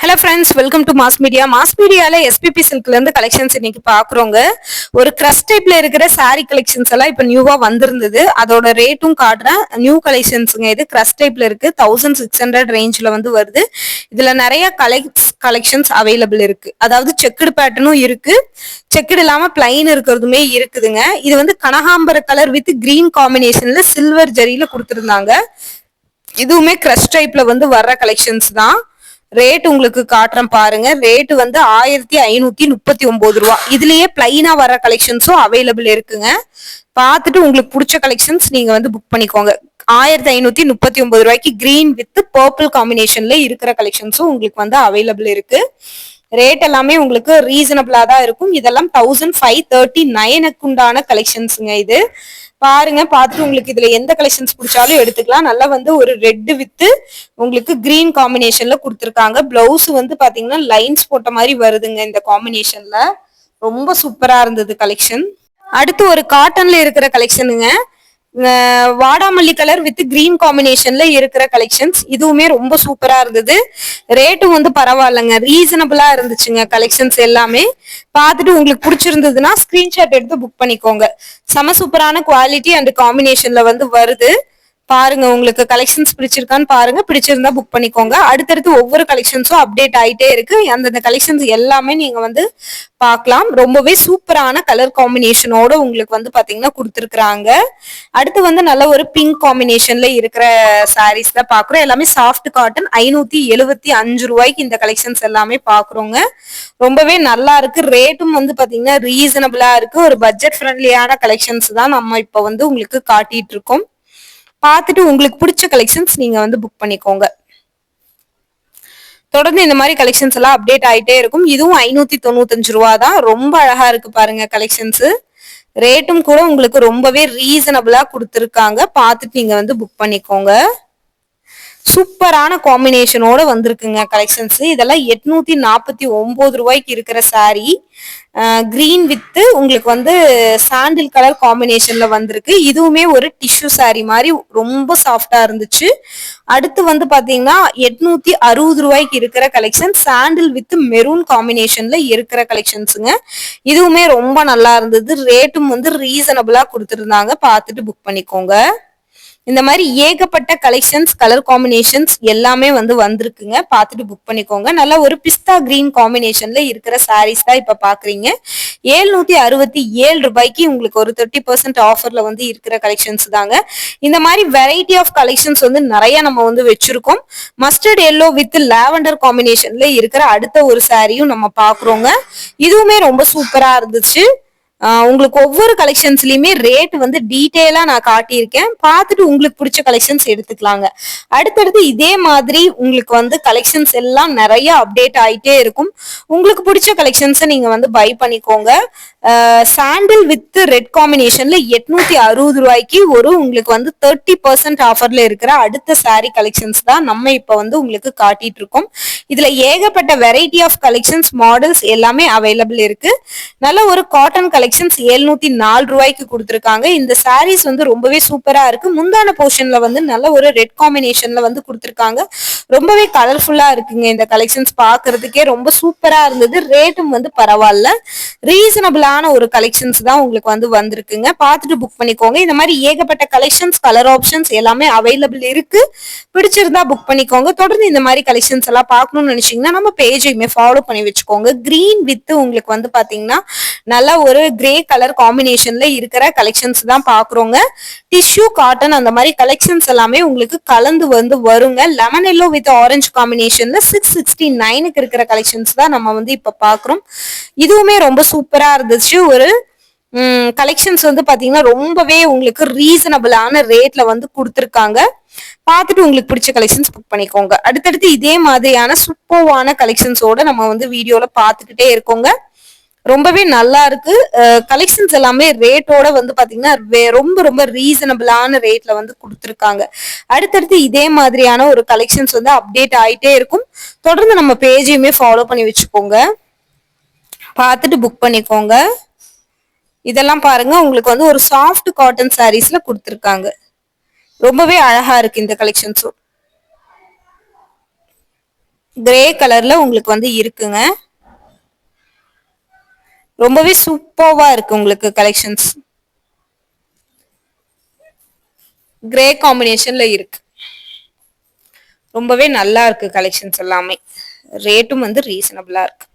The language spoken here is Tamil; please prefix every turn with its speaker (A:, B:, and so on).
A: Hello friends, welcome to mass media. Mass மீடியால எஸ்பிபி சில்க்ல இருந்து கலெக்ஷன்ஸ் இன்னைக்கு பாக்குறோங்க. ஒரு கிரஸ் டைப்ல இருக்கிற சாரி கலெக்ஷன்ஸ் எல்லாம் இப்ப நியூவா வந்திருந்தது. அதோட ரேட்டும் காட்டுறேன். நியூ கலெக்ஷன்ஸ்ங்க. இது கிரஸ் டைப்ல இருக்கு. 1600 ரேஞ்ச்ல வந்து வருது. இதுல நிறைய கலெக்ஷன்ஸ் அவைலபிள் இருக்கு. அதாவது செக்குடு பேட்டர்னும் இருக்கு, செக்குடு இல்லாம பிளைன் இருக்கிறதுமே இருக்குதுங்க. இது வந்து கனகாம்பர கலர் வித் கிரீன் காம்பினேஷன்ல சில்வர் ஜரியில கொடுத்திருந்தாங்க. இதுவுமே கிரஷ் டைப்ல வந்து வர்ற கலெக்ஷன்ஸ் தான். ரேட் உங்களுக்கு காட்டுறேன் பாருங்க. ரேட் வந்து 1539 ரூபா. இதுலயே பிளைனா வர கலெக்ஷன்ஸும் அவைலபிள் இருக்குங்க. பார்த்துட்டு உங்களுக்கு பிடிச்ச கலெக்ஷன்ஸ் நீங்க வந்து புக் பண்ணிக்கோங்க. 1539 ரூபாய்க்கு கிரீன் வித் பர்பிள் காம்பினேஷன்ல இருக்கிற கலெக்ஷன்ஸும் உங்களுக்கு வந்து அவைலபிள் இருக்கு. ரேட் எல்லாமே உங்களுக்கு ரீசனபிளா தான் இருக்கும். இதெல்லாம் 1539க்கு உண்டான கலெக்ஷன்ஸுங்க. இது பாருங்க, பார்த்துட்டு உங்களுக்கு இதுல எந்த கலெக்ஷன்ஸ் பிடிச்சாலும் எடுத்துக்கலாம். நல்லா வந்து ஒரு ரெட் வித் உங்களுக்கு கிரீன் காம்பினேஷன்ல கொடுத்துருக்காங்க. பிளவுஸ் வந்து பாத்தீங்கன்னா லைன்ஸ் போட்ட மாதிரி வருதுங்க. இந்த காம்பினேஷன்ல ரொம்ப சூப்பரா இருந்தது கலெக்ஷன். அடுத்து ஒரு காட்டன்ல இருக்கிற கலெக்ஷனுங்க. வாடாமல்லி கலர் வித் கிரீன் காம்பினேஷன்ல இருக்கிற கலெக்ஷன்ஸ். இதுவுமே ரொம்ப சூப்பரா இருந்தது. ரேட்டும் வந்து பரவாயில்லைங்க, ரீசனபிளா இருந்துச்சுங்க. கலெக்ஷன்ஸ் எல்லாமே பார்த்துட்டு உங்களுக்கு பிடிச்சிருந்ததுன்னா ஸ்கிரீன்ஷாட் எடுத்து புக் பண்ணிக்கோங்க. செம சூப்பரான குவாலிட்டி அண்ட் காம்பினேஷன்ல வந்து வருது. பாருங்க, உங்களுக்கு கலெக்ஷன்ஸ் பிடிச்சிருக்கான்னு பாருங்க. பிடிச்சிருந்தா புக் பண்ணிக்கோங்க. அடுத்தடுத்து ஒவ்வொரு கலெக்ஷன்ஸும் அப்டேட் ஆயிட்டே இருக்கு. அந்தந்த கலெக்ஷன்ஸ் எல்லாமே நீங்க வந்து பார்க்கலாம். ரொம்பவே சூப்பரான கலர் காம்பினேஷனோட உங்களுக்கு வந்து பாத்தீங்கன்னா கொடுத்துருக்காங்க. அடுத்து வந்து நல்ல ஒரு பிங்க் காம்பினேஷன்ல இருக்கிற சாரீஸ் தான் பாக்குறோம். எல்லாமே சாஃப்ட் காட்டன். 575 ரூபாய்க்கு இந்த கலெக்ஷன்ஸ் எல்லாமே பாக்குறோங்க. ரொம்பவே நல்லா இருக்கு. ரேட்டும் வந்து பாத்தீங்கன்னா ரீசனபிளா இருக்கு. ஒரு பட்ஜெட் ஃப்ரெண்ட்லியான கலெக்ஷன்ஸ் தான் நம்ம இப்ப வந்து உங்களுக்கு காட்டிட்டு இருக்கோம். பார்த்துட்டு உங்களுக்கு பிடிச்ச கலெக்ஷன்ஸ் நீங்க வந்து புக் பண்ணிக்கோங்க. தொடர்ந்து இந்த மாதிரி கலெக்ஷன்ஸ் எல்லாம் அப்டேட் ஆயிட்டே இருக்கும். இதுவும் 595 ரூபா தான். ரொம்ப அழகா இருக்கு பாருங்க கலெக்ஷன்ஸ். ரேட்டும் கூட உங்களுக்கு ரொம்பவே ரீசனபிளா கொடுத்துருக்காங்க. பார்த்துட்டு நீங்க வந்து புக் பண்ணிக்கோங்க. சூப்பரான காம்பினேஷனோட வந்திருக்குங்க கலெக்ஷன்ஸ். இதெல்லாம் 849 ரூபாய்க்கு இருக்கிற சாரி. கிரீன் வித் உங்களுக்கு வந்து சாண்டில் கலர் காம்பினேஷன்ல வந்திருக்கு. இதுவுமே ஒரு டிஷ்யூ சாரி மாதிரி ரொம்ப சாஃப்டா இருந்துச்சு. அடுத்து வந்து பாத்தீங்கன்னா 860 ரூபாய்க்கு இருக்கிற கலெக்ஷன் சாண்டில் வித் மெரூன் காம்பினேஷன்ல இருக்கிற கலெக்ஷன்ஸுங்க. இதுவுமே ரொம்ப நல்லா இருந்தது. ரேட்டும் வந்து ரீசனபிளா கொடுத்துருந்தாங்க. பார்த்துட்டு புக் பண்ணிக்கோங்க. இந்த மாதிரி ஏகப்பட்ட கலெக்ஷன்ஸ் கலர் காம்பினேஷன்ஸ் எல்லாமே வந்து வந்திருக்குங்க. பார்த்துட்டு புக் பண்ணிக்கோங்க. நல்ல ஒரு பிஸ்தா கிரீன் காம்பினேஷன்ல இருக்கிற சாரீஸ் தான் இப்ப பாக்குறீங்க. 767 ரூபாய்க்கு உங்களுக்கு ஒரு 30% ஆஃபர்ல வந்து இருக்கிற கலெக்ஷன்ஸ் தாங்க. இந்த மாதிரி வெரைட்டி ஆஃப் கலெக்ஷன்ஸ் வந்து நிறைய நம்ம வந்து வச்சிருக்கோம். மஸ்டர்ட் எல்லோ வித் லாவெண்டர் காம்பினேஷன்ல இருக்கிற அடுத்த ஒரு சாரியும் நம்ம பாக்குறோங்க. இதுவுமே ரொம்ப சூப்பரா இருந்துச்சு. உங்களுக்கு ஒவ்வொரு கலெக்ஷன்ஸ்லயுமே ரேட் வந்து டீட்டெயிலா நான் காட்டியிருக்கேன். பார்த்துட்டு உங்களுக்கு பிடிச்ச கலெக்ஷன்ஸ் எடுத்துக்கலாங்க. அடுத்தடுத்து இதே மாதிரி உங்களுக்கு வந்து கலெக்ஷன்ஸ் எல்லாம் நிறைய அப்டேட் ஆயிட்டே இருக்கும். உங்களுக்கு பிடிச்ச கலெக்ஷன்ஸை நீங்க வந்து பை பண்ணிக்கோங்க. சாண்டில் வித் ரெட் காம்பினேஷன்ல 860 ரூபாய்க்கு ஒரு உங்களுக்கு வந்து 30% ஆஃபர்ல இருக்கிற அடுத்த சாரி கலெக்ஷன்ஸ் தான் நம்ம இப்ப வந்து உங்களுக்கு காட்டிட்டு இருக்கோம். இதுல ஏகப்பட்ட வெரைட்டி ஆஃப் கலெக்ஷன்ஸ் மாடல்ஸ் எல்லாமே அவைலபிள் இருக்கு. நல்ல ஒரு காட்டன் கலெக்ஷன்ஸ் 704 ரூபாய்க்கு கொடுத்திருக்காங்க. இந்த சாரீஸ் வந்து ரொம்பவே சூப்பரா இருக்கு. முந்தான போர்ஷன்ல வந்து நல்ல ஒரு ரெட் காம்பினேஷன்ல வந்து கொடுத்திருக்காங்க. ரொம்பவே கலர்ஃபுல்லா இருக்குங்க. இந்த கலெக்ஷன்ஸ் பாக்குறதுக்கே ரொம்ப சூப்பரா இருந்தது. ரேட்டும் வந்து பரவாயில்ல, ரீசனபிளான ஒரு கலெக்ஷன்ஸ் தான் உங்களுக்கு வந்து வந்திருக்குங்க. பார்த்துட்டு புக் பண்ணிக்கோங்க. இந்த மாதிரி ஏகப்பட்ட கலெக்ஷன்ஸ் கலர் ஆப்ஷன்ஸ் எல்லாமே அவைலபிள் இருக்கு. பிடிச்சிருந்தா புக் பண்ணிக்கோங்க. தொடர்ந்து இந்த மாதிரி கலெக்ஷன்ஸ் எல்லாம் பார்க்கணும்னு நினைச்சீங்கன்னா நம்ம பேஜையுமே ஃபாலோ பண்ணி வச்சுக்கோங்க. கிரீன் வித் உங்களுக்கு வந்து பாத்தீங்கன்னா நல்ல ஒரு கிரே கலர் காம்பினேஷன்ல இருக்கிற கலெக்ஷன்ஸ் தான் பாக்குறோங்க. டிஷ்யூ காட்டன் அந்த மாதிரி கலெக்ஷன்ஸ் எல்லாமே உங்களுக்கு கலந்து வந்து வருங்க. லெமன் எல்லோ வித் ஆரஞ்சு காம்பினேஷன்ல 669க்கு இருக்கிற கலெக்ஷன்ஸ் தான் நம்ம வந்து இப்ப பாக்குறோம். இதுவுமே ரொம்ப சூப்பரா இருந்துச்சு. ஒரு கலெக்ஷன்ஸ் வந்து பாத்தீங்கன்னா ரொம்பவே உங்களுக்கு ரீசனபிளான ரேட்ல வந்து கொடுத்துருக்காங்க. பார்த்துட்டு உங்களுக்கு பிடிச்ச கலெக்ஷன்ஸ் புக் பண்ணிக்கோங்க. அடுத்தடுத்து இதே மாதிரியான சூப்பர்வான கலெக்ஷன்ஸோட நம்ம வந்து வீடியோல பாத்துக்கிட்டே இருக்கோங்க. ரொம்பவே நல்லா இருக்கு. கலெக்ஷன்ஸ் எல்லாமே ரேட்டோட வந்து பாத்தீங்கன்னா ரொம்ப ரொம்ப ரீசனபிளான ரேட்ல வந்து கொடுத்துருக்காங்க. அடுத்தடுத்து இதே மாதிரியான ஒரு கலெக்ஷன்ஸ் வந்து அப்டேட் ஆயிட்டே இருக்கும். தொடர்ந்து நம்ம பேஜையுமே ஃபாலோ பண்ணி வச்சுக்கோங்க. பார்த்துட்டு புக் பண்ணிக்கோங்க. இதெல்லாம் பாருங்க, உங்களுக்கு வந்து ஒரு சாஃப்ட் காட்டன் சாரீஸ்ல கொடுத்துருக்காங்க. ரொம்பவே அழகா இருக்கு இந்த கலெக்ஷன்ஸும். கிரே கலர்ல உங்களுக்கு வந்து இருக்குங்க. ரொம்பவே சூப்பர்வா இருக்கு உங்களுக்கு கலெக்ஷன்ஸ். கிரே காம்பினேஷன்ல இருக்கு. ரொம்பவே நல்லா இருக்கு கலெக்ஷன்ஸ் எல்லாமே. ரேட்டும் வந்து ரீசனபிளா இருக்கு.